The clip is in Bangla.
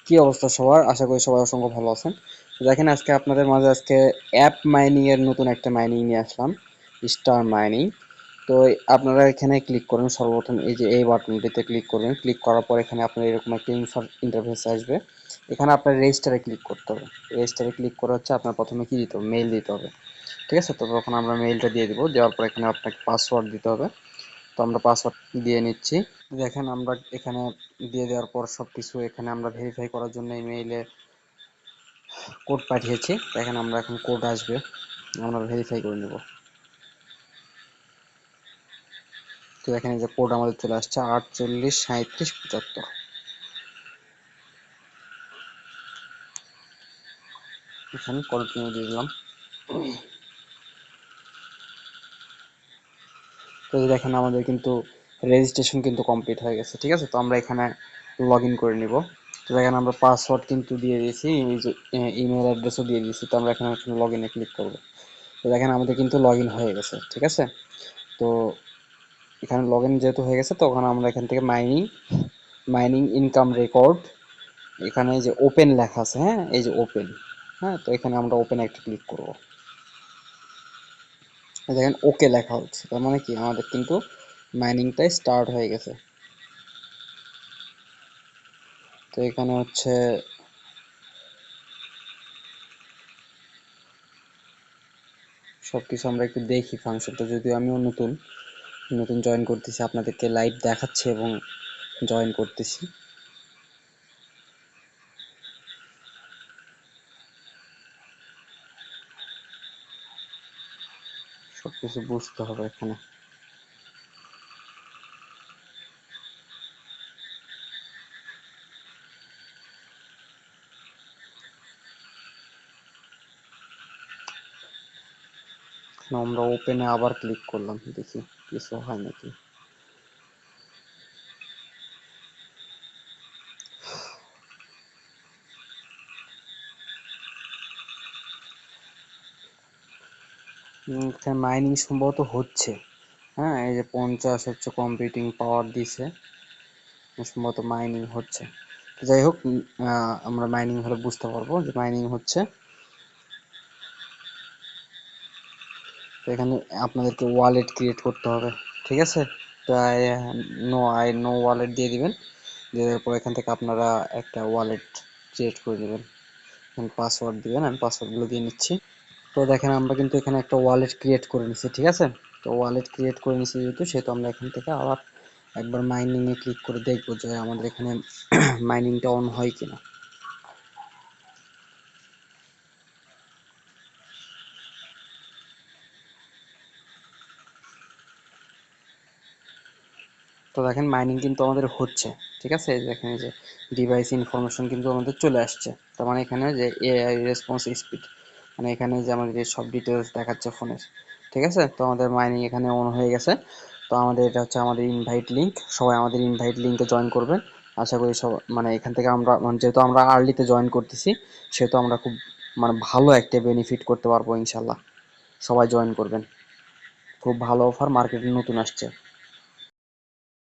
কি অবস্থা সবার? আশা করি সবাই অসংখ্য ভালো আছেন। তো দেখেন আজকে আপনাদের মাঝে আজকে অ্যাপ মাইনিং এর নতুন একটা মাইনিং নিয়ে আসলাম, স্টার মাইনিং। তো আপনারা এখানে ক্লিক করুন, সর্বপ্রথম এই যে এই বাটনটিতে ক্লিক করবেন। ক্লিক করার পর এখানে আপনার এরকম একটা ইন্টারফেস আসবে। এখানে আপনার রেজিস্টারে ক্লিক করতে হবে। রেজিস্টারে ক্লিক করে হচ্ছে আপনার প্রথমে কি দিতে হবে, মেইল দিতে হবে। ঠিক আছে, তো তখন আমরা মেইলটা দিয়ে দিব। দেওয়ার পর এখানে আপনাকে পাসওয়ার্ড দিতে হবে। তো আমরা পাসওয়ার্ড দিয়ে নিচ্ছি। দেখেন আমরা এখানে দিয়ে দেওয়ার পর সবকিছু এখানে আমরা ভেরিফাই করার জন্য ইমেইলে কোড পাঠিয়েছি। দেখেন আমরা এখন কোড আসবে, আমরা ভেরিফাই করে নেব। তো দেখেন এই যে কোড আমাদের চলে আসছে 483775। এখানে কন্টিনিউ দিয়ে দিলাম। তো দেখেন আমাদের কিন্তু রেজিস্ট্রেশন কিন্তু কমপ্লিট হয়ে গেছে। ঠিক আছে, তো আমরা এখানে লগ ইন করে নিব। তো দেখেন আমরা পাসওয়ার্ড কিন্তু দিয়ে দিয়েছি, ইমেল অ্যাড্রেসও দিয়ে দিয়েছি। তো আমরা এখানে লগ ইনে ক্লিক করব। তো দেখেন আমাদের কিন্তু লগ ইন হয়ে গেছে। ঠিক আছে, তো এখানে লগ ইন যেহেতু হয়ে গেছে, তখন আমরা এখান থেকে মাইনিং মাইনিং ইনকাম রেকর্ড, এখানে যে ওপেন লেখা আছে, হ্যাঁ এই যে ওপেন, হ্যাঁ তো এখানে আমরা ওপেন একটা ক্লিক করব। দেখেন ওকে লেখা হচ্ছে, তার মানে কি আমাদের কিন্তু মাইনিংটাই স্টার্ট হয়ে গেছে। তো এখানে হচ্ছে সবকিছু আমরা একটু দেখি ফাংশনটা, যদিও আমিও নতুন নতুন জয়েন করতেছি, আপনাদেরকে লাইভ দেখাচ্ছি এবং জয়েন করতেছি। সবকিছু বুঝতে হবে এখানে। আমরা ওপেনে আবার ক্লিক করলাম, দেখি কিছু হয় নাকি। এখানে মাইনিং সম্ভবত হচ্ছে। হ্যাঁ এই যে 50 হচ্ছে কম্পিউটিং পাওয়ার দিছে, সম্ভবত মাইনিং হচ্ছে। তো যাই হোক, আমরা মাইনিং হলে বুঝতে পারবো যে মাইনিং হচ্ছে। তো এখানে আপনাদেরকে ওয়ালেট ক্রিয়েট করতে হবে। ঠিক আছে, তো নো ওয়ালেট দিয়ে দিবেন। দেওয়ার পর এখান থেকে আপনারা একটা ওয়ালেট ক্রিয়েট করে নেবেন। পাসওয়ার্ড দিবেন, আমি পাসওয়ার্ডগুলো দিয়ে নিচ্ছি। তো দেখেন আমরা কিন্তু এখানে একটা ওয়ালেট ক্রিয়েট করে নিচ্ছি। ঠিক আছে, তো ওয়ালেট ক্রিয়েট করে নিচ্ছি যেহেতু, সেহেতু আমরা এখান থেকে আবার একবার মাইনিং এ ক্লিক করে দেখবো যে আমাদের এখানে মাইনিংটা অন হয় কিনা। তো দেখেন মাইনিং কিন্তু আমাদের হচ্ছে। ঠিক আছে, এই দেখেন এই যে ডিভাইস ইনফরমেশন কিন্তু আমাদের চলে আসছে। তার মানে এখানে যে এআই রেসপন্স স্পিড, মানে এখানে যে আমাদের সব ডিটেলস দেখাচ্ছে ফোনের। ঠিক আছে, তো আমাদের মাইনিং এখানে অন হয়ে গেছে। তো আমাদের এটা হচ্ছে আমাদের ইনভাইট লিঙ্ক, সবাই আমাদের ইনভাইট লিঙ্কে জয়েন করবেন। আশা করি সব, মানে এখান থেকে আমরা যেহেতু আমরা আর্লিতে জয়েন করতেছি, সেহেতু আমরা খুব মানে ভালো একটা বেনিফিট করতে পারবো ইনশাল্লাহ। সবাই জয়েন করবেন, খুব ভালো অফার, মার্কেটে নতুন আসছে।